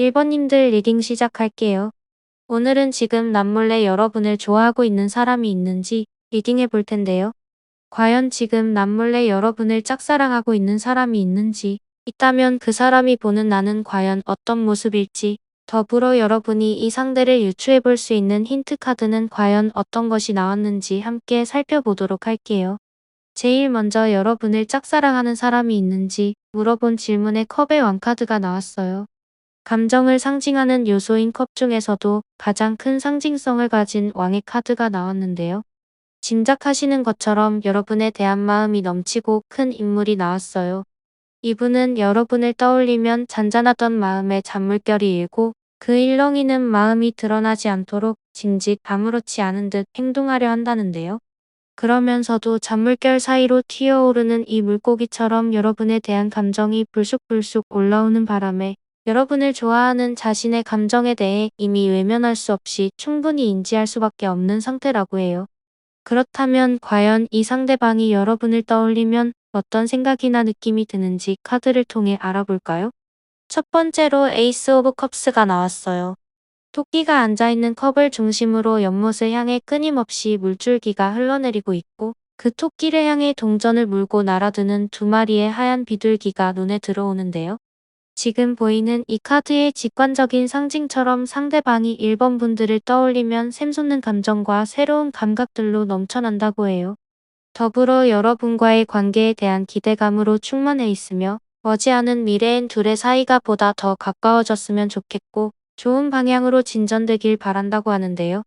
1번님들 리딩 시작할게요. 오늘은 지금 남몰래 여러분을 좋아하고 있는 사람이 있는지 리딩해 볼 텐데요. 과연 지금 남몰래 여러분을 짝사랑하고 있는 사람이 있는지, 있다면 그 사람이 보는 나는 과연 어떤 모습일지, 더불어 여러분이 이 상대를 유추해 볼 수 있는 힌트 카드는 과연 어떤 것이 나왔는지 함께 살펴보도록 할게요. 제일 먼저 여러분을 짝사랑하는 사람이 있는지 물어본 질문에 컵의 왕카드가 나왔어요. 감정을 상징하는 요소인 컵 중에서도 가장 큰 상징성을 가진 왕의 카드가 나왔는데요. 짐작하시는 것처럼 여러분에 대한 마음이 넘치고 큰 인물이 나왔어요. 이분은 여러분을 떠올리면 잔잔하던 마음에 잔물결이 일고 그 일렁이는 마음이 드러나지 않도록 징직 아무렇지 않은 듯 행동하려 한다는데요. 그러면서도 잔물결 사이로 튀어오르는 이 물고기처럼 여러분에 대한 감정이 불쑥불쑥 올라오는 바람에 여러분을 좋아하는 자신의 감정에 대해 이미 외면할 수 없이 충분히 인지할 수밖에 없는 상태라고 해요. 그렇다면 과연 이 상대방이 여러분을 떠올리면 어떤 생각이나 느낌이 드는지 카드를 통해 알아볼까요? 첫 번째로 에이스 오브 컵스가 나왔어요. 토끼가 앉아있는 컵을 중심으로 연못을 향해 끊임없이 물줄기가 흘러내리고 있고 그 토끼를 향해 동전을 물고 날아드는 두 마리의 하얀 비둘기가 눈에 들어오는데요. 지금 보이는 이 카드의 직관적인 상징처럼 상대방이 1번 분들을 떠올리면 샘솟는 감정과 새로운 감각들로 넘쳐난다고 해요. 더불어 여러분과의 관계에 대한 기대감으로 충만해 있으며 머지않은 미래엔 둘의 사이가 보다 더 가까워졌으면 좋겠고 좋은 방향으로 진전되길 바란다고 하는데요.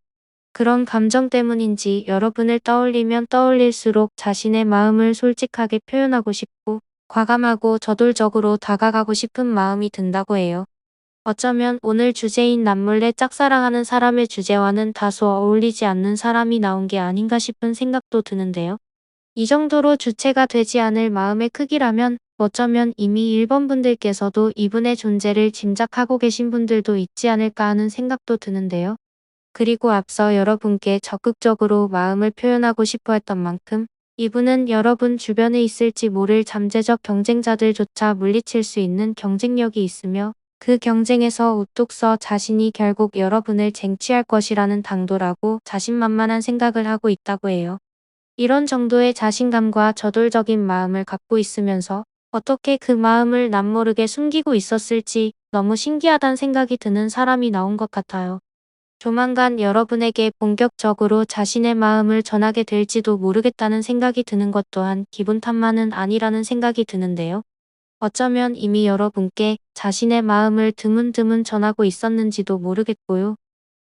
그런 감정 때문인지 여러분을 떠올리면 떠올릴수록 자신의 마음을 솔직하게 표현하고 싶고 과감하고 저돌적으로 다가가고 싶은 마음이 든다고 해요. 어쩌면 오늘 주제인 남몰래 짝사랑하는 사람의 주제와는 다소 어울리지 않는 사람이 나온 게 아닌가 싶은 생각도 드는데요. 이 정도로 주체가 되지 않을 마음의 크기라면 어쩌면 이미 1번 분들께서도 이분의 존재를 짐작하고 계신 분들도 있지 않을까 하는 생각도 드는데요. 그리고 앞서 여러분께 적극적으로 마음을 표현하고 싶어 했던 만큼 이분은 여러분 주변에 있을지 모를 잠재적 경쟁자들조차 물리칠 수 있는 경쟁력이 있으며 그 경쟁에서 우뚝 서 자신이 결국 여러분을 쟁취할 것이라는 당돌하고 자신만만한 생각을 하고 있다고 해요. 이런 정도의 자신감과 저돌적인 마음을 갖고 있으면서 어떻게 그 마음을 남모르게 숨기고 있었을지 너무 신기하단 생각이 드는 사람이 나온 것 같아요. 조만간 여러분에게 본격적으로 자신의 마음을 전하게 될지도 모르겠다는 생각이 드는 것 또한 기분 탓만은 아니라는 생각이 드는데요. 어쩌면 이미 여러분께 자신의 마음을 드문드문 전하고 있었는지도 모르겠고요.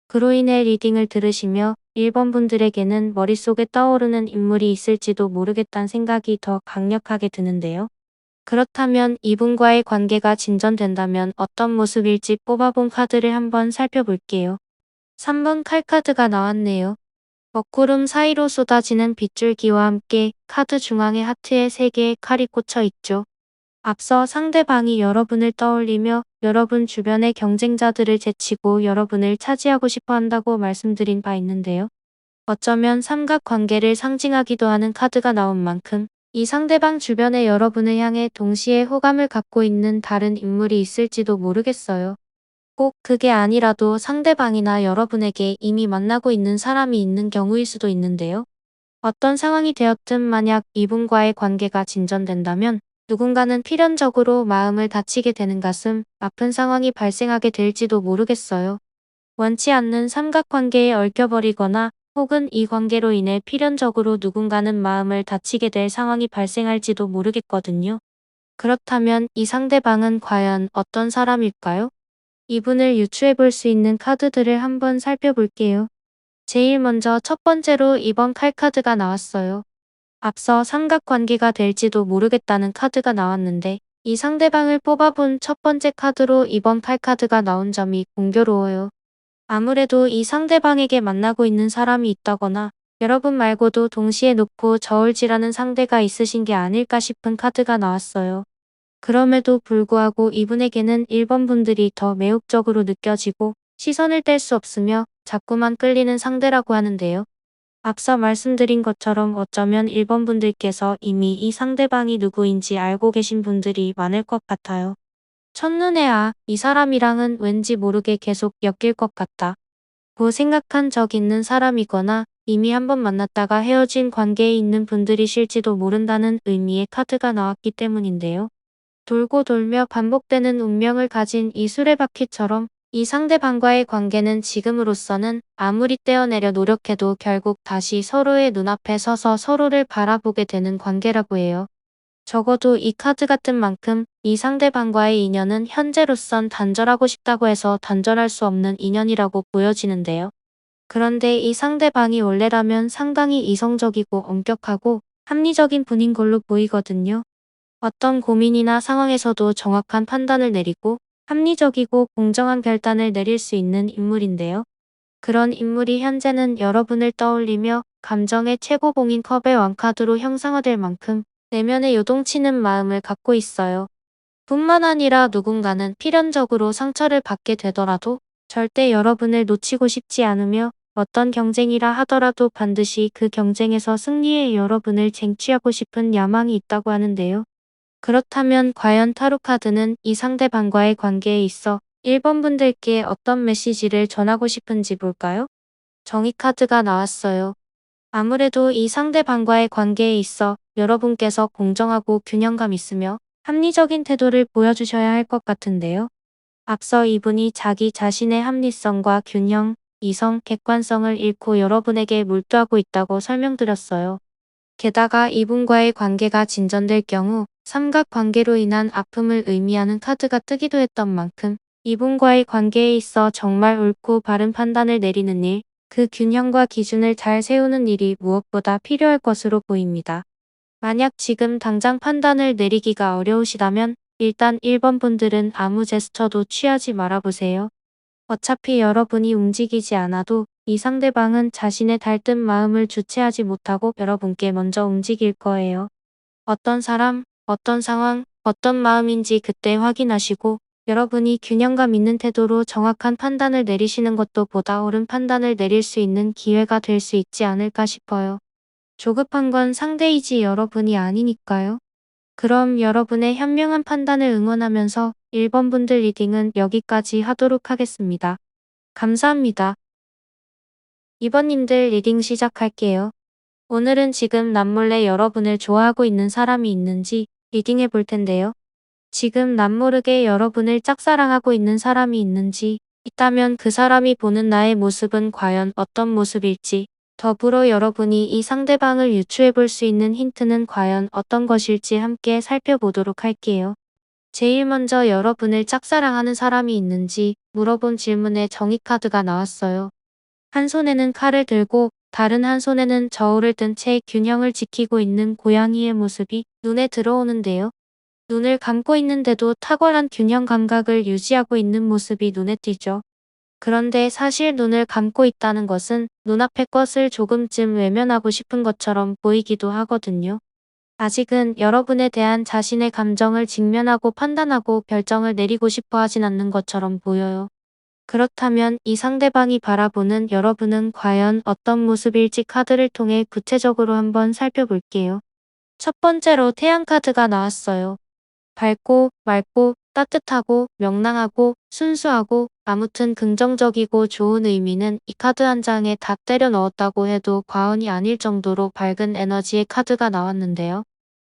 그로 인해 리딩을 들으시며 1번 분들에게는 머릿속에 떠오르는 인물이 있을지도 모르겠다는 생각이 더 강력하게 드는데요. 그렇다면 이분과의 관계가 진전된다면 어떤 모습일지 뽑아본 카드를 한번 살펴볼게요. 3번 칼카드가 나왔네요. 먹구름 사이로 쏟아지는 빗줄기와 함께 카드 중앙에 하트의 3개의 칼이 꽂혀 있죠. 앞서 상대방이 여러분을 떠올리며 여러분 주변의 경쟁자들을 제치고 여러분을 차지하고 싶어 한다고 말씀드린 바 있는데요. 어쩌면 삼각관계를 상징하기도 하는 카드가 나온 만큼 이 상대방 주변에 여러분을 향해 동시에 호감을 갖고 있는 다른 인물이 있을지도 모르겠어요. 꼭 그게 아니라도 상대방이나 여러분에게 이미 만나고 있는 사람이 있는 경우일 수도 있는데요. 어떤 상황이 되었든 만약 이분과의 관계가 진전된다면 누군가는 필연적으로 마음을 다치게 되는 가슴 아픈 상황이 발생하게 될지도 모르겠어요. 원치 않는 삼각관계에 얽혀버리거나 혹은 이 관계로 인해 필연적으로 누군가는 마음을 다치게 될 상황이 발생할지도 모르겠거든요. 그렇다면 이 상대방은 과연 어떤 사람일까요? 이분을 유추해 볼 수 있는 카드들을 한번 살펴볼게요. 제일 먼저 첫 번째로 2번 칼카드가 나왔어요. 앞서 삼각관계가 될지도 모르겠다는 카드가 나왔는데 이 상대방을 뽑아본 첫 번째 카드로 2번 칼카드가 나온 점이 공교로워요. 아무래도 이 상대방에게 만나고 있는 사람이 있다거나 여러분 말고도 동시에 놓고 저울질하는 상대가 있으신 게 아닐까 싶은 카드가 나왔어요. 그럼에도 불구하고 이분에게는 1번 분들이 더 매혹적으로 느껴지고 시선을 뗄 수 없으며 자꾸만 끌리는 상대라고 하는데요. 앞서 말씀드린 것처럼 어쩌면 1번 분들께서 이미 이 상대방이 누구인지 알고 계신 분들이 많을 것 같아요. 첫눈에 이 사람이랑은 왠지 모르게 계속 엮일 것 같다 고 생각한 적 있는 사람이거나 이미 한번 만났다가 헤어진 관계에 있는 분들이실지도 모른다는 의미의 카드가 나왔기 때문인데요. 돌고 돌며 반복되는 운명을 가진 이 수레바퀴처럼 이 상대방과의 관계는 지금으로서는 아무리 떼어내려 노력해도 결국 다시 서로의 눈앞에 서서 서로를 바라보게 되는 관계라고 해요. 적어도 이 카드 같은 만큼 이 상대방과의 인연은 현재로선 단절하고 싶다고 해서 단절할 수 없는 인연이라고 보여지는데요. 그런데 이 상대방이 원래라면 상당히 이성적이고 엄격하고 합리적인 분인 걸로 보이거든요. 어떤 고민이나 상황에서도 정확한 판단을 내리고 합리적이고 공정한 결단을 내릴 수 있는 인물인데요. 그런 인물이 현재는 여러분을 떠올리며 감정의 최고봉인 컵의 왕카드로 형상화될 만큼 내면에 요동치는 마음을 갖고 있어요. 뿐만 아니라 누군가는 필연적으로 상처를 받게 되더라도 절대 여러분을 놓치고 싶지 않으며 어떤 경쟁이라 하더라도 반드시 그 경쟁에서 승리해 여러분을 쟁취하고 싶은 야망이 있다고 하는데요. 그렇다면 과연 타로카드는 이 상대방과의 관계에 있어 1번 분들께 어떤 메시지를 전하고 싶은지 볼까요? 정의 카드가 나왔어요. 아무래도 이 상대방과의 관계에 있어 여러분께서 공정하고 균형감 있으며 합리적인 태도를 보여주셔야 할 것 같은데요. 앞서 이분이 자기 자신의 합리성과 균형, 이성, 객관성을 잃고 여러분에게 몰두하고 있다고 설명드렸어요. 게다가 이분과의 관계가 진전될 경우 삼각관계로 인한 아픔을 의미하는 카드가 뜨기도 했던 만큼 이분과의 관계에 있어 정말 옳고 바른 판단을 내리는 일, 그 균형과 기준을 잘 세우는 일이 무엇보다 필요할 것으로 보입니다. 만약 지금 당장 판단을 내리기가 어려우시다면 일단 1번 분들은 아무 제스처도 취하지 말아보세요. 어차피 여러분이 움직이지 않아도 이 상대방은 자신의 달뜬 마음을 주체하지 못하고 여러분께 먼저 움직일 거예요. 어떤 사람, 어떤 상황, 어떤 마음인지 그때 확인하시고 여러분이 균형감 있는 태도로 정확한 판단을 내리시는 것도 보다 옳은 판단을 내릴 수 있는 기회가 될 수 있지 않을까 싶어요. 조급한 건 상대이지 여러분이 아니니까요. 그럼 여러분의 현명한 판단을 응원하면서 1번 분들 리딩은 여기까지 하도록 하겠습니다. 감사합니다. 2번님들 리딩 시작할게요. 오늘은 지금 남몰래 여러분을 좋아하고 있는 사람이 있는지 리딩해 볼 텐데요. 지금 남모르게 여러분을 짝사랑하고 있는 사람이 있는지 있다면 그 사람이 보는 나의 모습은 과연 어떤 모습일지 더불어 여러분이 이 상대방을 유추해 볼 수 있는 힌트는 과연 어떤 것일지 함께 살펴보도록 할게요. 제일 먼저 여러분을 짝사랑하는 사람이 있는지 물어본 질문에 정의 카드가 나왔어요. 한 손에는 칼을 들고 다른 한 손에는 저울을 든 채 균형을 지키고 있는 고양이의 모습이 눈에 들어오는데요. 눈을 감고 있는데도 탁월한 균형 감각을 유지하고 있는 모습이 눈에 띄죠. 그런데 사실 눈을 감고 있다는 것은 눈앞의 것을 조금쯤 외면하고 싶은 것처럼 보이기도 하거든요. 아직은 여러분에 대한 자신의 감정을 직면하고 판단하고 결정을 내리고 싶어 하진 않는 것처럼 보여요. 그렇다면 이 상대방이 바라보는 여러분은 과연 어떤 모습일지 카드를 통해 구체적으로 한번 살펴볼게요. 첫 번째로 태양 카드가 나왔어요. 밝고 맑고 따뜻하고 명랑하고 순수하고 아무튼 긍정적이고 좋은 의미는 이 카드 한 장에 다 때려 넣었다고 해도 과언이 아닐 정도로 밝은 에너지의 카드가 나왔는데요.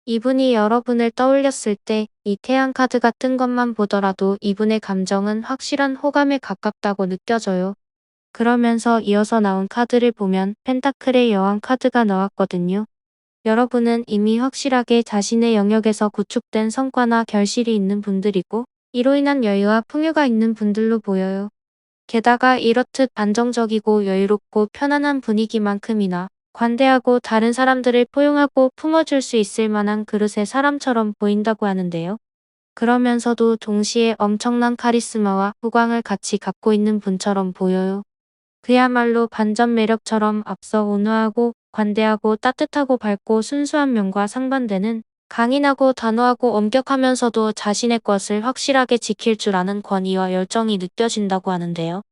이분이 여러분을 떠올렸을 때 이 태양 카드가 뜬 것만 보더라도 이분의 감정은 확실한 호감에 가깝다고 느껴져요. 그러면서 이어서 나온 카드를 보면 펜타클의 여왕 카드가 나왔거든요. 여러분은 이미 확실하게 자신의 영역에서 구축된 성과나 결실이 있는 분들이고 이로 인한 여유와 풍요가 있는 분들로 보여요. 게다가 이렇듯 안정적이고 여유롭고 편안한 분위기만큼이나 관대하고 다른 사람들을 포용하고 품어줄 수 있을 만한 그릇의 사람처럼 보인다고 하는데요. 그러면서도 동시에 엄청난 카리스마와 후광을 같이 갖고 있는 분처럼 보여요. 그야말로 반전 매력처럼 앞서 온화하고 관대하고 따뜻하고 밝고 순수한 면과 상반되는 강인하고 단호하고 엄격하면서도 자신의 것을 확실하게 지킬 줄 아는 권위와 열정이 느껴진다고 하는데요.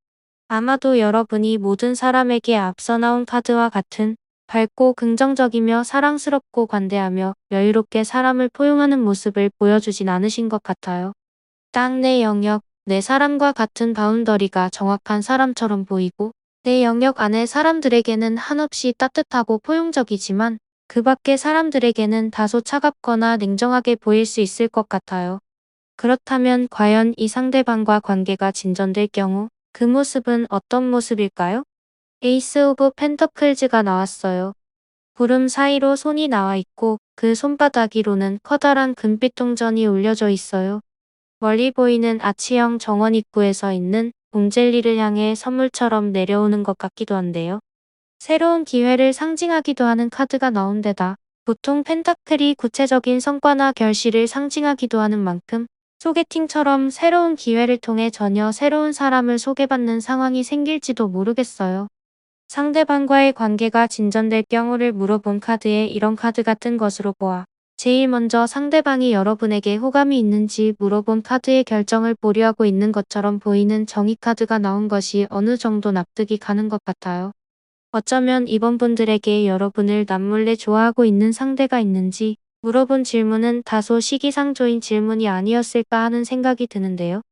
아마도 여러분이 모든 사람에게 앞서 나온 카드와 같은 밝고 긍정적이며 사랑스럽고 관대하며 여유롭게 사람을 포용하는 모습을 보여주진 않으신 것 같아요. 딱 내 영역, 내 사람과 같은 바운더리가 정확한 사람처럼 보이고 내 영역 안의 사람들에게는 한없이 따뜻하고 포용적이지만 그 밖의 사람들에게는 다소 차갑거나 냉정하게 보일 수 있을 것 같아요. 그렇다면 과연 이 상대방과 관계가 진전될 경우 그 모습은 어떤 모습일까요? 에이스 오브 펜터클즈가 나왔어요. 구름 사이로 손이 나와 있고 그 손바닥 위로는 커다란 금빛 동전이 올려져 있어요. 멀리 보이는 아치형 정원 입구에 서 있는 봄젤리를 향해 선물처럼 내려오는 것 같기도 한데요. 새로운 기회를 상징하기도 하는 카드가 나온 데다 보통 펜타클이 구체적인 성과나 결실을 상징하기도 하는 만큼 소개팅처럼 새로운 기회를 통해 전혀 새로운 사람을 소개받는 상황이 생길지도 모르겠어요. 상대방과의 관계가 진전될 경우를 물어본 카드에 이런 카드가 뜬 것으로 보아 제일 먼저 상대방이 여러분에게 호감이 있는지 물어본 카드의 결정을 보류하고 있는 것처럼 보이는 정의 카드가 나온 것이 어느 정도 납득이 가는 것 같아요. 어쩌면 이번 분들에게 여러분을 남몰래 좋아하고 있는 상대가 있는지 물어본 질문은 다소 시기상조인 질문이 아니었을까 하는 생각이 드는데요.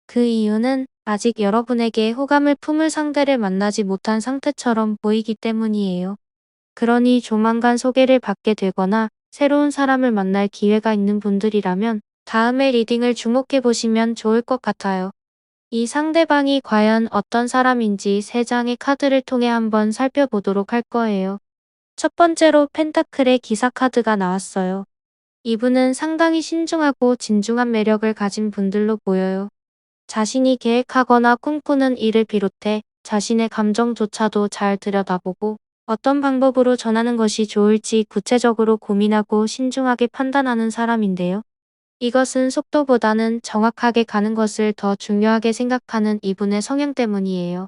그 이유는 아직 여러분에게 호감을 품을 상대를 만나지 못한 상태처럼 보이기 때문이에요. 그러니 조만간 소개를 받게 되거나 새로운 사람을 만날 기회가 있는 분들이라면 다음의 리딩을 주목해 보시면 좋을 것 같아요. 이 상대방이 과연 어떤 사람인지 3장의 카드를 통해 한번 살펴보도록 할 거예요. 첫 번째로 펜타클의 기사 카드가 나왔어요. 이분은 상당히 신중하고 진중한 매력을 가진 분들로 보여요. 자신이 계획하거나 꿈꾸는 일을 비롯해 자신의 감정조차도 잘 들여다보고 어떤 방법으로 전하는 것이 좋을지 구체적으로 고민하고 신중하게 판단하는 사람인데요. 이것은 속도보다는 정확하게 가는 것을 더 중요하게 생각하는 이분의 성향 때문이에요.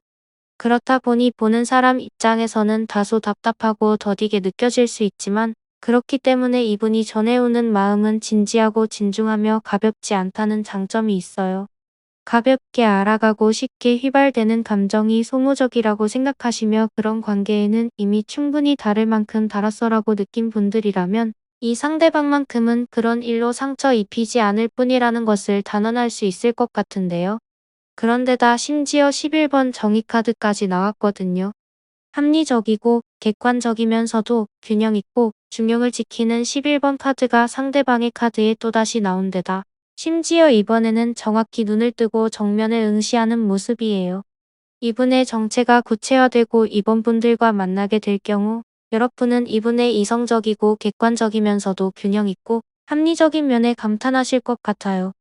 그렇다 보니 보는 사람 입장에서는 다소 답답하고 더디게 느껴질 수 있지만 그렇기 때문에 이분이 전해오는 마음은 진지하고 진중하며 가볍지 않다는 장점이 있어요. 가볍게 알아가고 쉽게 휘발되는 감정이 소모적이라고 생각하시며 그런 관계에는 이미 충분히 다를 만큼 달았어라고 느낀 분들이라면 이 상대방만큼은 그런 일로 상처 입히지 않을 뿐이라는 것을 단언할 수 있을 것 같은데요. 그런데다 심지어 11번 정의카드까지 나왔거든요. 합리적이고 객관적이면서도 균형 있고 중용을 지키는 11번 카드가 상대방의 카드에 또다시 나온 데다 심지어 이번에는 정확히 눈을 뜨고 정면을 응시하는 모습이에요. 이분의 정체가 구체화되고 이번 분들과 만나게 될 경우 여러분은 이분의 이성적이고 객관적이면서도 균형 있고 합리적인 면에 감탄하실 것 같아요.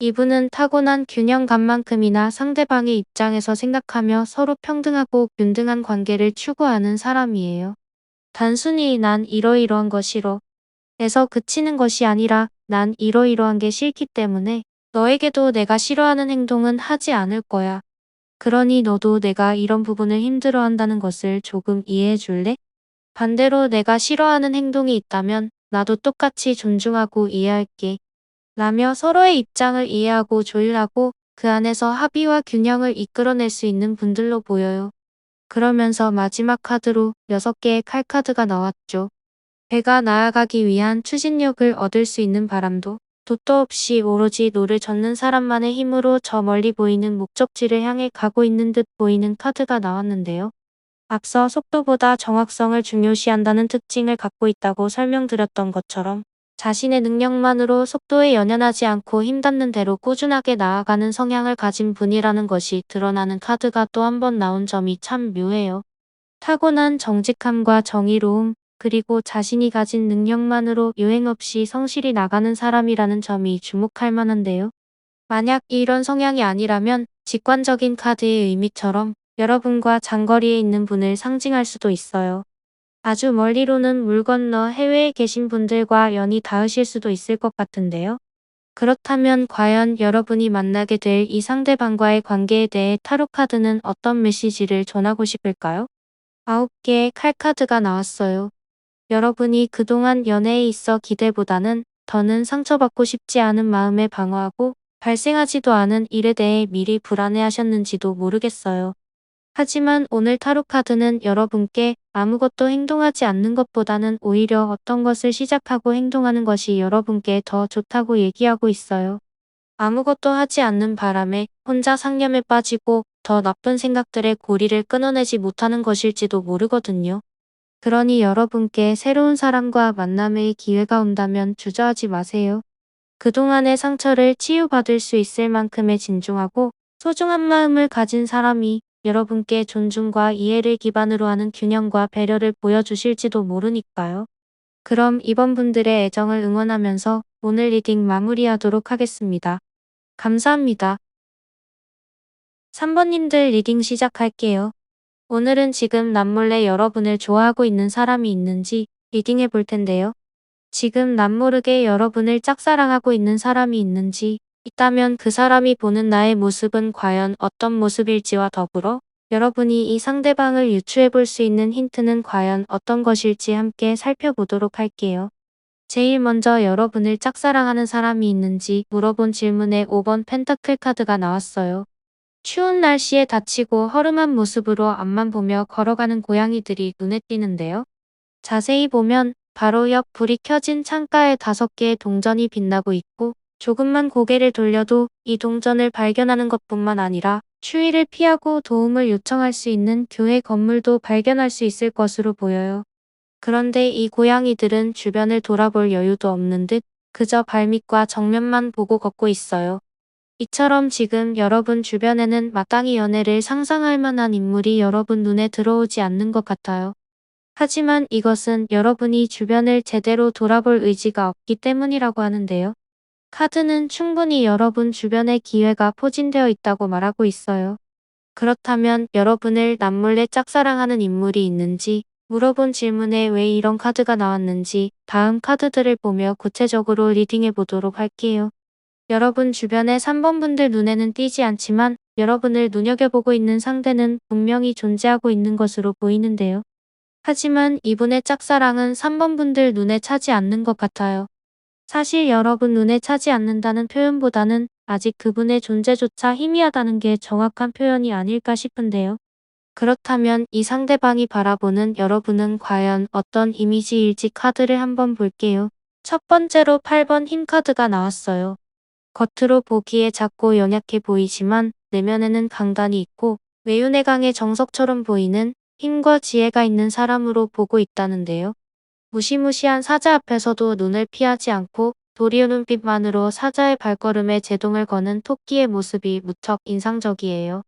이분은 타고난 균형감만큼이나 상대방의 입장에서 생각하며 서로 평등하고 균등한 관계를 추구하는 사람이에요. 단순히 난 이러이러한 거 싫어 에서 그치는 것이 아니라 난 이러이러한 게 싫기 때문에 너에게도 내가 싫어하는 행동은 하지 않을 거야. 그러니 너도 내가 이런 부분을 힘들어한다는 것을 조금 이해해 줄래? 반대로 내가 싫어하는 행동이 있다면 나도 똑같이 존중하고 이해할게. 라며 서로의 입장을 이해하고 조율하고 그 안에서 합의와 균형을 이끌어낼 수 있는 분들로 보여요. 그러면서 마지막 카드로 6개의 칼카드가 나왔죠. 배가 나아가기 위한 추진력을 얻을 수 있는 바람도 돛도 없이 오로지 노를 젓는 사람만의 힘으로 저 멀리 보이는 목적지를 향해 가고 있는 듯 보이는 카드가 나왔는데요. 앞서 속도보다 정확성을 중요시한다는 특징을 갖고 있다고 설명드렸던 것처럼 자신의 능력만으로 속도에 연연하지 않고 힘닿는 대로 꾸준하게 나아가는 성향을 가진 분이라는 것이 드러나는 카드가 또 한 번 나온 점이 참 묘해요. 타고난 정직함과 정의로움, 그리고 자신이 가진 능력만으로 요행 없이 성실히 나가는 사람이라는 점이 주목할 만한데요. 만약 이런 성향이 아니라면 직관적인 카드의 의미처럼 여러분과 장거리에 있는 분을 상징할 수도 있어요. 아주 멀리로는 물 건너 해외에 계신 분들과 연이 닿으실 수도 있을 것 같은데요. 그렇다면 과연 여러분이 만나게 될 이 상대방과의 관계에 대해 타로 카드는 어떤 메시지를 전하고 싶을까요? 9개의 칼카드가 나왔어요. 여러분이 그동안 연애에 있어 기대보다는 더는 상처받고 싶지 않은 마음에 방어하고 발생하지도 않은 일에 대해 미리 불안해하셨는지도 모르겠어요. 하지만 오늘 타로 카드는 여러분께 아무것도 행동하지 않는 것보다는 오히려 어떤 것을 시작하고 행동하는 것이 여러분께 더 좋다고 얘기하고 있어요. 아무것도 하지 않는 바람에 혼자 상념에 빠지고 더 나쁜 생각들의 고리를 끊어내지 못하는 것일지도 모르거든요. 그러니 여러분께 새로운 사람과 만남의 기회가 온다면 주저하지 마세요. 그동안의 상처를 치유받을 수 있을 만큼의 진중하고 소중한 마음을 가진 사람이 여러분께 존중과 이해를 기반으로 하는 균형과 배려를 보여주실지도 모르니까요. 그럼 이번 분들의 애정을 응원하면서 오늘 리딩 마무리하도록 하겠습니다. 감사합니다. 3번님들 리딩 시작할게요. 오늘은 지금 남몰래 여러분을 좋아하고 있는 사람이 있는지 리딩해 볼 텐데요. 지금 남모르게 여러분을 짝사랑하고 있는 사람이 있는지 있다면 그 사람이 보는 나의 모습은 과연 어떤 모습일지와 더불어 여러분이 이 상대방을 유추해 볼 수 있는 힌트는 과연 어떤 것일지 함께 살펴보도록 할게요. 제일 먼저 여러분을 짝사랑하는 사람이 있는지 물어본 질문에 5번 펜타클 카드가 나왔어요. 추운 날씨에 다치고 허름한 모습으로 앞만 보며 걸어가는 고양이들이 눈에 띄는데요. 자세히 보면 바로 옆 불이 켜진 창가에 5개의 동전이 빛나고 있고 조금만 고개를 돌려도 이 동전을 발견하는 것뿐만 아니라 추위를 피하고 도움을 요청할 수 있는 교회 건물도 발견할 수 있을 것으로 보여요. 그런데 이 고양이들은 주변을 돌아볼 여유도 없는 듯 그저 발밑과 정면만 보고 걷고 있어요. 이처럼 지금 여러분 주변에는 마땅히 연애를 상상할 만한 인물이 여러분 눈에 들어오지 않는 것 같아요. 하지만 이것은 여러분이 주변을 제대로 돌아볼 의지가 없기 때문이라고 하는데요. 카드는 충분히 여러분 주변에 기회가 포진되어 있다고 말하고 있어요. 그렇다면 여러분을 남몰래 짝사랑하는 인물이 있는지 물어본 질문에 왜 이런 카드가 나왔는지 다음 카드들을 보며 구체적으로 리딩해 보도록 할게요. 여러분 주변의 3번 분들 눈에는 띄지 않지만 여러분을 눈여겨보고 있는 상대는 분명히 존재하고 있는 것으로 보이는데요. 하지만 이분의 짝사랑은 3번 분들 눈에 차지 않는 것 같아요. 사실 여러분 눈에 차지 않는다는 표현보다는 아직 그분의 존재조차 희미하다는 게 정확한 표현이 아닐까 싶은데요. 그렇다면 이 상대방이 바라보는 여러분은 과연 어떤 이미지일지 카드를 한번 볼게요. 첫 번째로 8번 힘 카드가 나왔어요. 겉으로 보기에 작고 연약해 보이지만 내면에는 강단이 있고 외유내 강의 정석처럼 보이는 힘과 지혜가 있는 사람으로 보고 있다는데요. 무시무시한 사자 앞에서도 눈을 피하지 않고 도리어 눈빛만으로 사자의 발걸음에 제동을 거는 토끼의 모습이 무척 인상적이에요.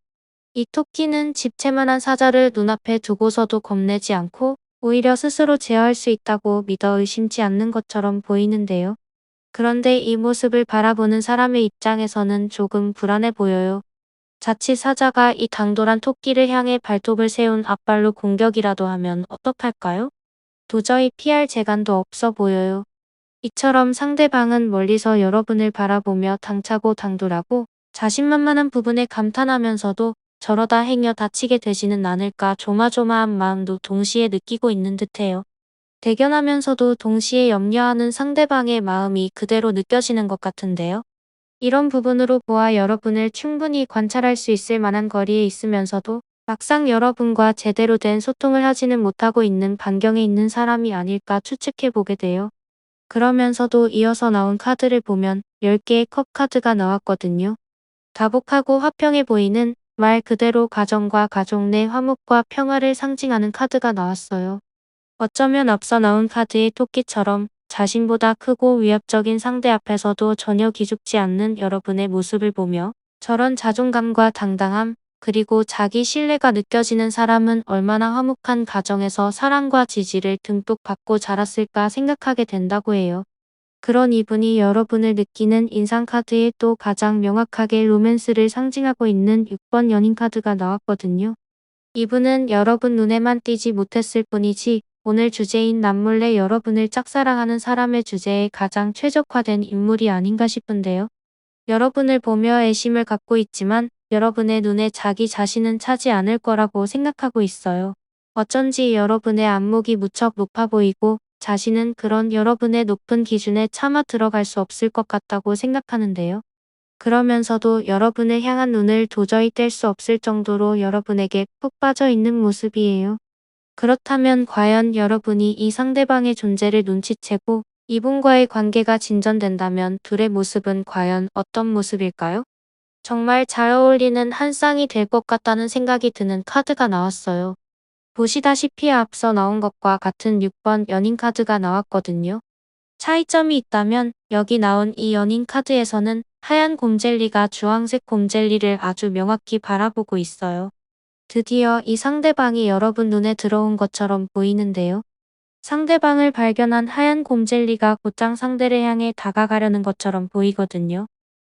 이 토끼는 집채만한 사자를 눈앞에 두고서도 겁내지 않고 오히려 스스로 제어할 수 있다고 믿어 의심치 않는 것처럼 보이는데요. 그런데 이 모습을 바라보는 사람의 입장에서는 조금 불안해 보여요. 자칫 사자가 이 당돌한 토끼를 향해 발톱을 세운 앞발로 공격이라도 하면 어떡할까요? 도저히 피할 재간도 없어 보여요. 이처럼 상대방은 멀리서 여러분을 바라보며 당차고 당돌하고 자신만만한 부분에 감탄하면서도 저러다 행여 다치게 되지는 않을까 조마조마한 마음도 동시에 느끼고 있는 듯해요. 대견하면서도 동시에 염려하는 상대방의 마음이 그대로 느껴지는 것 같은데요. 이런 부분으로 보아 여러분을 충분히 관찰할 수 있을 만한 거리에 있으면서도 막상 여러분과 제대로 된 소통을 하지는 못하고 있는 반경에 있는 사람이 아닐까 추측해 보게 돼요. 그러면서도 이어서 나온 카드를 보면 10개의 컵 카드가 나왔거든요. 다복하고 화평해 보이는 말 그대로 가정과 가족 내 화목과 평화를 상징하는 카드가 나왔어요. 어쩌면 앞서 나온 카드의 토끼처럼 자신보다 크고 위협적인 상대 앞에서도 전혀 기죽지 않는 여러분의 모습을 보며 저런 자존감과 당당함, 그리고 자기 신뢰가 느껴지는 사람은 얼마나 화목한 가정에서 사랑과 지지를 듬뿍 받고 자랐을까 생각하게 된다고 해요. 그런 이분이 여러분을 느끼는 인상카드에 또 가장 명확하게 로맨스를 상징하고 있는 6번 연인 카드가 나왔거든요. 이분은 여러분 눈에만 띄지 못했을 뿐이지 오늘 주제인 남몰래 여러분을 짝사랑하는 사람의 주제에 가장 최적화된 인물이 아닌가 싶은데요. 여러분을 보며 애심을 갖고 있지만 여러분의 눈에 자기 자신은 차지 않을 거라고 생각하고 있어요. 어쩐지 여러분의 안목이 무척 높아 보이고 자신은 그런 여러분의 높은 기준에 차마 들어갈 수 없을 것 같다고 생각하는데요. 그러면서도 여러분을 향한 눈을 도저히 뗄 수 없을 정도로 여러분에게 푹 빠져 있는 모습이에요. 그렇다면 과연 여러분이 이 상대방의 존재를 눈치채고 이분과의 관계가 진전된다면 둘의 모습은 과연 어떤 모습일까요? 정말 잘 어울리는 한 쌍이 될 것 같다는 생각이 드는 카드가 나왔어요. 보시다시피 앞서 나온 것과 같은 6번 연인 카드가 나왔거든요. 차이점이 있다면 여기 나온 이 연인 카드에서는 하얀 곰젤리가 주황색 곰젤리를 아주 명확히 바라보고 있어요. 드디어 이 상대방이 여러분 눈에 들어온 것처럼 보이는데요. 상대방을 발견한 하얀 곰젤리가 곧장 상대를 향해 다가가려는 것처럼 보이거든요.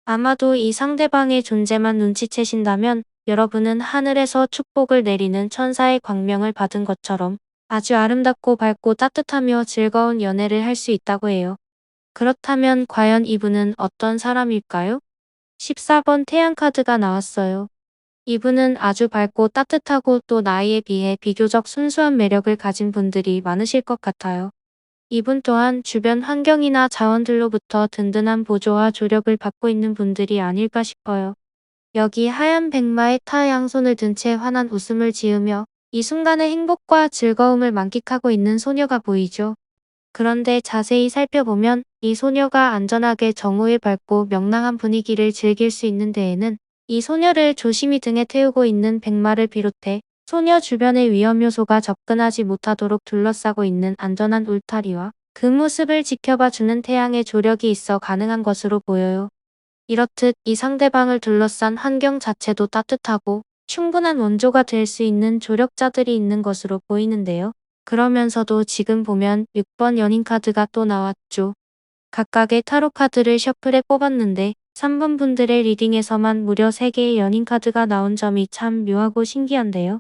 아마도 이 상대방의 존재만 눈치채신다면 여러분은 하늘에서 축복을 내리는 천사의 광명을 받은 것처럼 아주 아름답고 밝고 따뜻하며 즐거운 연애를 할 수 있다고 해요. 그렇다면 과연 이분은 어떤 사람일까요? 14번 태양 카드가 나왔어요. 이분은 아주 밝고 따뜻하고 또 나이에 비해 비교적 순수한 매력을 가진 분들이 많으실 것 같아요. 이분 또한 주변 환경이나 자원들로부터 든든한 보조와 조력을 받고 있는 분들이 아닐까 싶어요. 여기 하얀 백마의 타 양손을 든 채 환한 웃음을 지으며 이 순간의 행복과 즐거움을 만끽하고 있는 소녀가 보이죠. 그런데 자세히 살펴보면 이 소녀가 안전하게 정오의 밝고 명랑한 분위기를 즐길 수 있는 데에는 이 소녀를 조심히 등에 태우고 있는 백마를 비롯해 소녀 주변의 위험 요소가 접근하지 못하도록 둘러싸고 있는 안전한 울타리와 그 모습을 지켜봐주는 태양의 조력이 있어 가능한 것으로 보여요. 이렇듯 이 상대방을 둘러싼 환경 자체도 따뜻하고 충분한 원조가 될 수 있는 조력자들이 있는 것으로 보이는데요. 그러면서도 지금 보면 6번 연인 카드가 또 나왔죠. 각각의 타로 카드를 셔플에 뽑았는데 3번 분들의 리딩에서만 무려 3개의 연인 카드가 나온 점이 참 묘하고 신기한데요.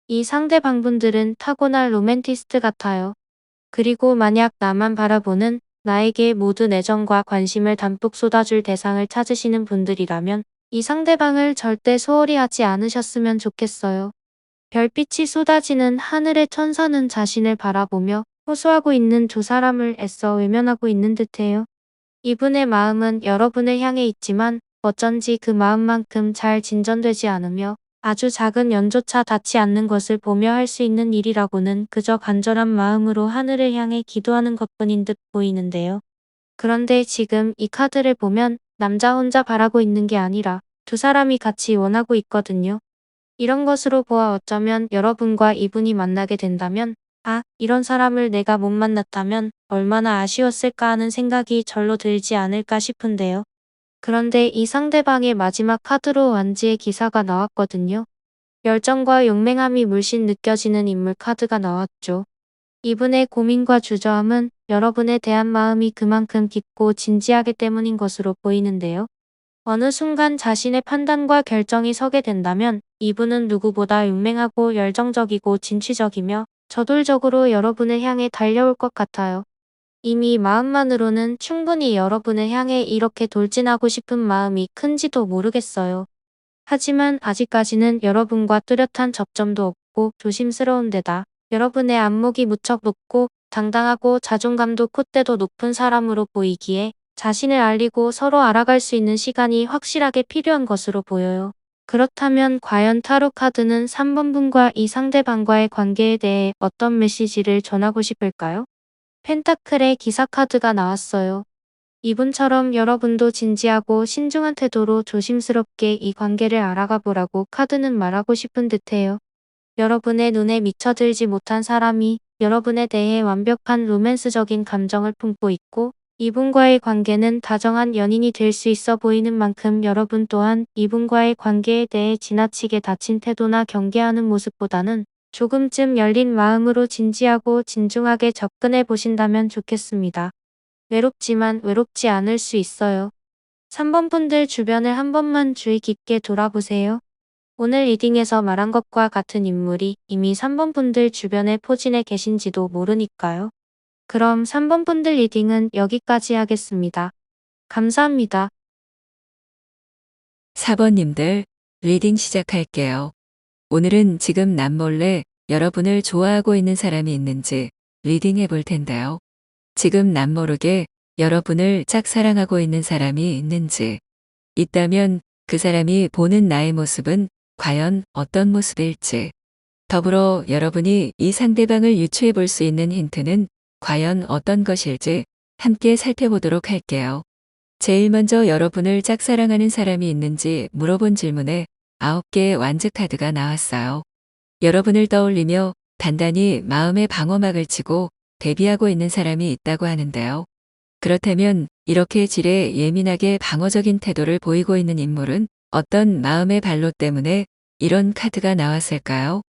이 상대방분들은 타고난 로맨티스트 같아요. 그리고 만약 나만 바라보는 나에게 모든 애정과 관심을 담뿍 쏟아줄 대상을 찾으시는 분들이라면 이 상대방을 절대 소홀히 하지 않으셨으면 좋겠어요. 별빛이 쏟아지는 하늘의 천사는 자신을 바라보며 호소하고 있는 두 사람을 애써 외면하고 있는 듯해요. 이분의 마음은 여러분을 향해 있지만 어쩐지 그 마음만큼 잘 진전되지 않으며 아주 작은 연조차 닿지 않는 것을 보며 할 수 있는 일이라고는 그저 간절한 마음으로 하늘을 향해 기도하는 것뿐인 듯 보이는데요. 그런데 지금 이 카드를 보면 남자 혼자 바라고 있는 게 아니라 두 사람이 같이 원하고 있거든요. 이런 것으로 보아 어쩌면 여러분과 이분이 만나게 된다면 이런 사람을 내가 못 만났다면 얼마나 아쉬웠을까 하는 생각이 절로 들지 않을까 싶은데요. 그런데 이 상대방의 마지막 카드로 완지의 기사가 나왔거든요. 열정과 용맹함이 물씬 느껴지는 인물 카드가 나왔죠. 이분의 고민과 주저함은 여러분에 대한 마음이 그만큼 깊고 진지하기 때문인 것으로 보이는데요. 어느 순간 자신의 판단과 결정이 서게 된다면 이분은 누구보다 용맹하고 열정적이고 진취적이며 저돌적으로 여러분을 향해 달려올 것 같아요. 이미 마음만으로는 충분히 여러분을 향해 이렇게 돌진하고 싶은 마음이 큰지도 모르겠어요. 하지만 아직까지는 여러분과 뚜렷한 접점도 없고 조심스러운 데다 여러분의 안목이 무척 높고 당당하고 자존감도 콧대도 높은 사람으로 보이기에 자신을 알리고 서로 알아갈 수 있는 시간이 확실하게 필요한 것으로 보여요. 그렇다면 과연 타로 카드는 3번 분과 이 상대방과의 관계에 대해 어떤 메시지를 전하고 싶을까요? 펜타클의 기사 카드가 나왔어요. 이분처럼 여러분도 진지하고 신중한 태도로 조심스럽게 이 관계를 알아가 보라고 카드는 말하고 싶은 듯해요. 여러분의 눈에 미쳐들지 못한 사람이 여러분에 대해 완벽한 로맨스적인 감정을 품고 있고 이분과의 관계는 다정한 연인이 될 수 있어 보이는 만큼 여러분 또한 이분과의 관계에 대해 지나치게 닫힌 태도나 경계하는 모습보다는 조금쯤 열린 마음으로 진지하고 진중하게 접근해 보신다면 좋겠습니다. 외롭지만 외롭지 않을 수 있어요. 3번 분들 주변을 한 번만 주의 깊게 돌아보세요. 오늘 리딩에서 말한 것과 같은 인물이 이미 3번 분들 주변에 포진해 계신지도 모르니까요. 그럼 3번 분들 리딩은 여기까지 하겠습니다. 감사합니다. 4번님들 리딩 시작할게요. 오늘은 지금 남몰래 여러분을 좋아하고 있는 사람이 있는지 리딩해 볼 텐데요. 지금 남모르게 여러분을 짝사랑하고 있는 사람이 있는지, 있다면 그 사람이 보는 나의 모습은 과연 어떤 모습일지, 더불어 여러분이 이 상대방을 유추해 볼 수 있는 힌트는 과연 어떤 것일지 함께 살펴보도록 할게요. 제일 먼저 여러분을 짝사랑하는 사람이 있는지 물어본 질문에 9개의 완즈 카드가 나왔어요. 여러분을 떠올리며 단단히 마음의 방어막을 치고 대비하고 있는 사람이 있다고 하는데요. 그렇다면 이렇게 질에 예민하게 방어적인 태도를 보이고 있는 인물은 어떤 마음의 발로 때문에 이런 카드가 나왔을까요?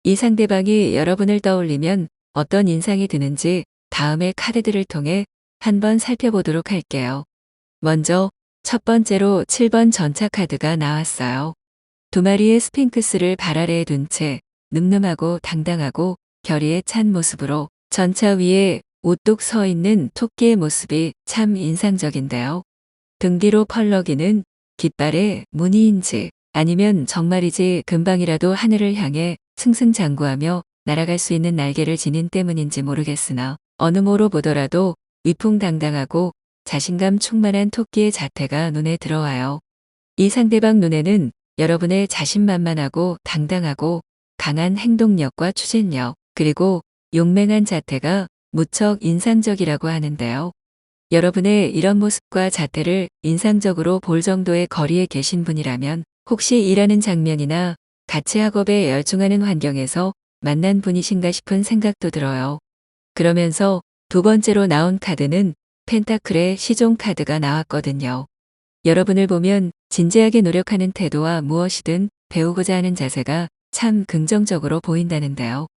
이 상대방이 여러분을 떠올리면 어떤 인상이 드는지 다음의 카드들을 통해 한번 살펴보도록 할게요. 먼저 첫 번째로 7번 전차 카드가 나왔어요. 두 마리의 스핑크스를 발 아래에 둔 채 늠름하고 당당하고 결의에 찬 모습으로 전차 위에 우뚝 서 있는 토끼의 모습이 참 인상적인데요. 등 뒤로 펄럭이는 깃발에 무늬인지 아니면 정말이지 금방이라도 하늘을 향해 승승장구하며 날아갈 수 있는 날개를 지닌 때문인지 모르겠으나 어느 모로 보더라도 위풍당당하고 자신감 충만한 토끼의 자태가 눈에 들어와요. 이 상대방 눈에는 여러분의 자신만만하고 당당하고 강한 행동력과 추진력 그리고 용맹한 자태가 무척 인상적이라고 하는데요. 여러분의 이런 모습과 자태를 인상적으로 볼 정도의 거리에 계신 분이라면 혹시 일하는 장면이나 같이 학업에 열중하는 환경에서 만난 분이신가 싶은 생각도 들어요. 그러면서 두 번째로 나온 카드는 펜타클의 시종 카드가 나왔거든요. 여러분을 보면 진지하게 노력하는 태도와 무엇이든 배우고자 하는 자세가 참 긍정적으로 보인다는데요.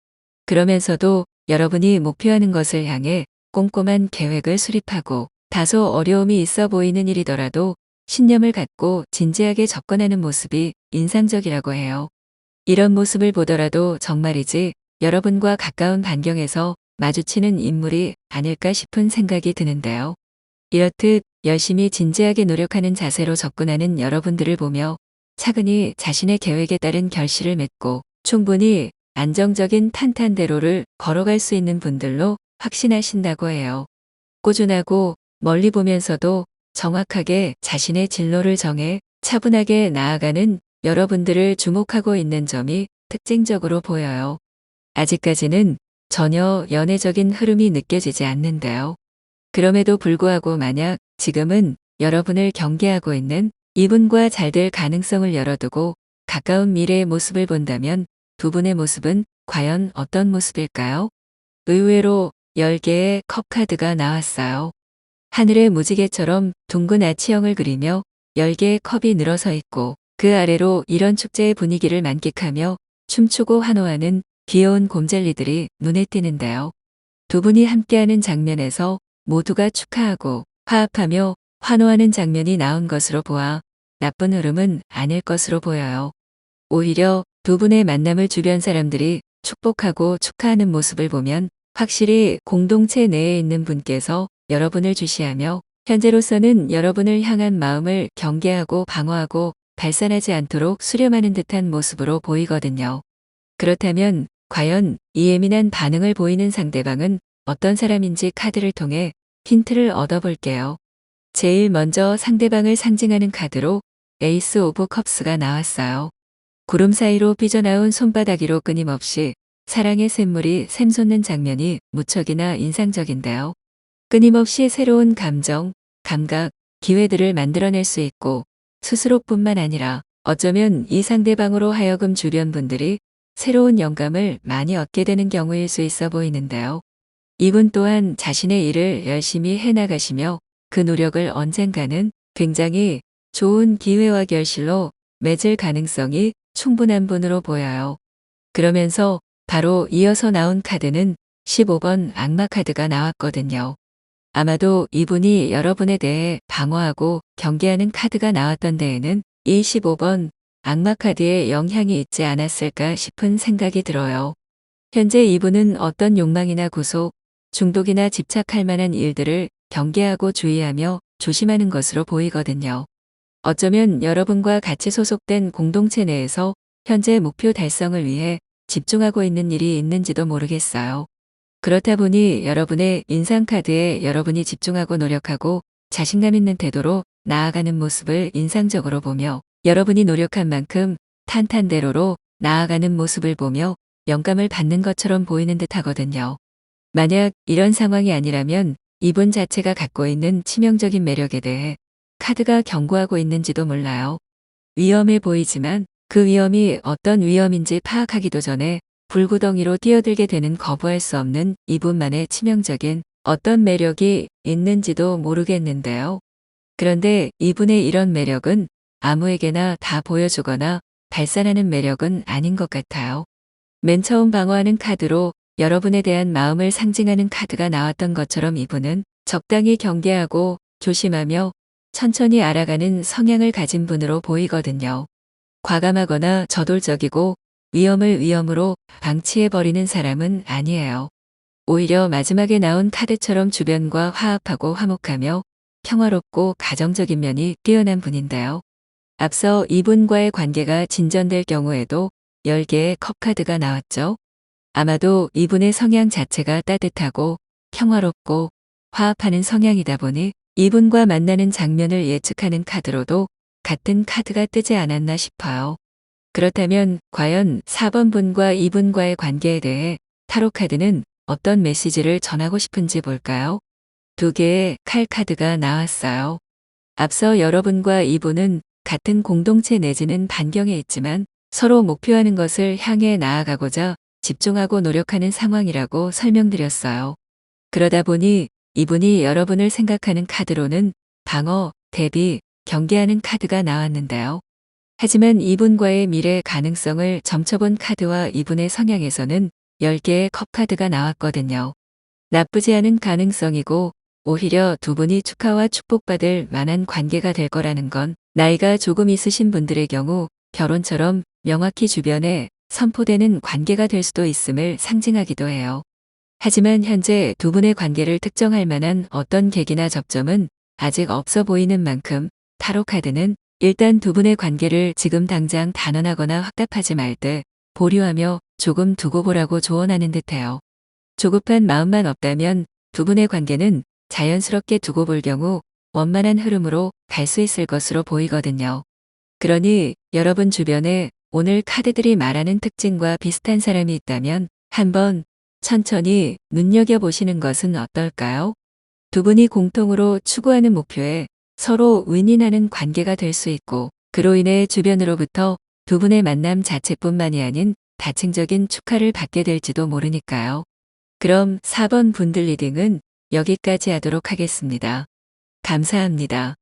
그러면서도 여러분이 목표하는 것을 향해 꼼꼼한 계획을 수립하고 다소 어려움이 있어 보이는 일이더라도 신념을 갖고 진지하게 접근하는 모습이 인상적이라고 해요. 이런 모습을 보더라도 정말이지 여러분과 가까운 반경에서 마주치는 인물이 아닐까 싶은 생각이 드는데요. 이렇듯 열심히 진지하게 노력하는 자세로 접근하는 여러분들을 보며 차근히 자신의 계획에 따른 결실을 맺고 충분히 안정적인 탄탄대로를 걸어갈 수 있는 분들로 확신하신다고 해요. 꾸준하고 멀리 보면서도 정확하게 자신의 진로를 정해 차분하게 나아가는 여러분들을 주목하고 있는 점이 특징적으로 보여요. 아직까지는 전혀 연애적인 흐름이 느껴지지 않는데요. 그럼에도 불구하고 만약 지금은 여러분을 경계하고 있는 이분과 잘 될 가능성을 열어두고 가까운 미래의 모습을 본다면 두 분의 모습은 과연 어떤 모습일까요? 의외로 10개의 컵 카드가 나왔어요. 하늘의 무지개처럼 둥근 아치형을 그리며 10개의 컵이 늘어서 있고 그 아래로 이런 축제의 분위기를 만끽하며 춤추고 환호하는 귀여운 곰젤리들이 눈에 띄는데요. 두 분이 함께하는 장면에서 모두가 축하하고 화합하며 환호하는 장면이 나온 것으로 보아 나쁜 흐름은 아닐 것으로 보여요. 오히려 두 분의 만남을 주변 사람들이 축복하고 축하하는 모습을 보면 확실히 공동체 내에 있는 분께서 여러분을 주시하며 현재로서는 여러분을 향한 마음을 경계하고 방어하고 발산하지 않도록 수렴하는 듯한 모습으로 보이거든요. 그렇다면 과연 이 예민한 반응을 보이는 상대방은 어떤 사람인지 카드를 통해 힌트를 얻어볼게요. 제일 먼저 상대방을 상징하는 카드로 에이스 오브 컵스가 나왔어요. 구름 사이로 삐져나온 손바닥으로 끊임없이 사랑의 샘물이 샘솟는 장면이 무척이나 인상적인데요. 끊임없이 새로운 감정, 감각, 기회들을 만들어낼 수 있고 스스로뿐만 아니라 어쩌면 이 상대방으로 하여금 주변 분들이 새로운 영감을 많이 얻게 되는 경우일 수 있어 보이는데요. 이분 또한 자신의 일을 열심히 해나가시며 그 노력을 언젠가는 굉장히 좋은 기회와 결실로 맺을 가능성이 충분한 분으로 보여요. 그러면서 바로 이어서 나온 카드는 15번 악마 카드가 나왔거든요. 아마도 이분이 여러분에 대해 방어하고 경계하는 카드가 나왔던 데에는 이 15번 악마 카드의 영향이 있지 않았을까 싶은 생각이 들어요. 현재 이분은 어떤 욕망이나 구속, 중독이나 집착할 만한 일들을 경계하고 주의하며 조심하는 것으로 보이거든요. 어쩌면 여러분과 같이 소속된 공동체 내에서 현재 목표 달성을 위해 집중하고 있는 일이 있는지도 모르겠어요. 그렇다 보니 여러분의 인상카드에 여러분이 집중하고 노력하고 자신감 있는 태도로 나아가는 모습을 인상적으로 보며 여러분이 노력한 만큼 탄탄대로로 나아가는 모습을 보며 영감을 받는 것처럼 보이는 듯 하거든요. 만약 이런 상황이 아니라면 이분 자체가 갖고 있는 치명적인 매력에 대해 카드가 경고하고 있는지도 몰라요. 위험해 보이지만 그 위험이 어떤 위험인지 파악하기도 전에 불구덩이로 뛰어들게 되는 거부할 수 없는 이분만의 치명적인 어떤 매력이 있는지도 모르겠는데요. 그런데 이분의 이런 매력은 아무에게나 다 보여주거나 발산하는 매력은 아닌 것 같아요. 맨 처음 방어하는 카드로 여러분에 대한 마음을 상징하는 카드가 나왔던 것처럼 이분은 적당히 경계하고 조심하며 천천히 알아가는 성향을 가진 분으로 보이거든요. 과감하거나 저돌적이고 위험을 위험으로 방치해버리는 사람은 아니에요. 오히려 마지막에 나온 카드처럼 주변과 화합하고 화목하며 평화롭고 가정적인 면이 뛰어난 분인데요. 앞서 이분과의 관계가 진전될 경우에도 10개의 컵 카드가 나왔죠. 아마도 이분의 성향 자체가 따뜻하고 평화롭고 화합하는 성향이다 보니 이분과 만나는 장면을 예측하는 카드로도 같은 카드가 뜨지 않았나 싶어요. 그렇다면 과연 4번 분과 이분과의 관계에 대해 타로 카드는 어떤 메시지를 전하고 싶은지 볼까요? 2개의 칼 카드가 나왔어요. 앞서 여러분과 이분은 같은 공동체 내지는 반경에 있지만 서로 목표하는 것을 향해 나아가고자 집중하고 노력하는 상황이라고 설명드렸어요. 그러다 보니 이분이 여러분을 생각하는 카드로는 방어, 대비, 경계하는 카드가 나왔는데요. 하지만 이분과의 미래 가능성을 점쳐본 카드와 이분의 성향에서는 10개의 컵 카드가 나왔거든요. 나쁘지 않은 가능성이고 오히려 두 분이 축하와 축복받을 만한 관계가 될 거라는 건 나이가 조금 있으신 분들의 경우 결혼처럼 명확히 주변에 선포되는 관계가 될 수도 있음을 상징하기도 해요. 하지만 현재 두 분의 관계를 특정할 만한 어떤 계기나 접점은 아직 없어 보이는 만큼 타로 카드는 일단 두 분의 관계를 지금 당장 단언하거나 확답하지 말 듯 보류하며 조금 두고 보라고 조언하는 듯해요. 조급한 마음만 없다면 두 분의 관계는 자연스럽게 두고 볼 경우 원만한 흐름으로 갈 수 있을 것으로 보이거든요. 그러니 여러분 주변에 오늘 카드들이 말하는 특징과 비슷한 사람이 있다면 한번 천천히 눈여겨보시는 것은 어떨까요? 두 분이 공통으로 추구하는 목표에 서로 윈윈하는 관계가 될 수 있고 그로 인해 주변으로부터 두 분의 만남 자체뿐만이 아닌 다층적인 축하를 받게 될지도 모르니까요. 그럼 4번 분들 리딩은 여기까지 하도록 하겠습니다. 감사합니다.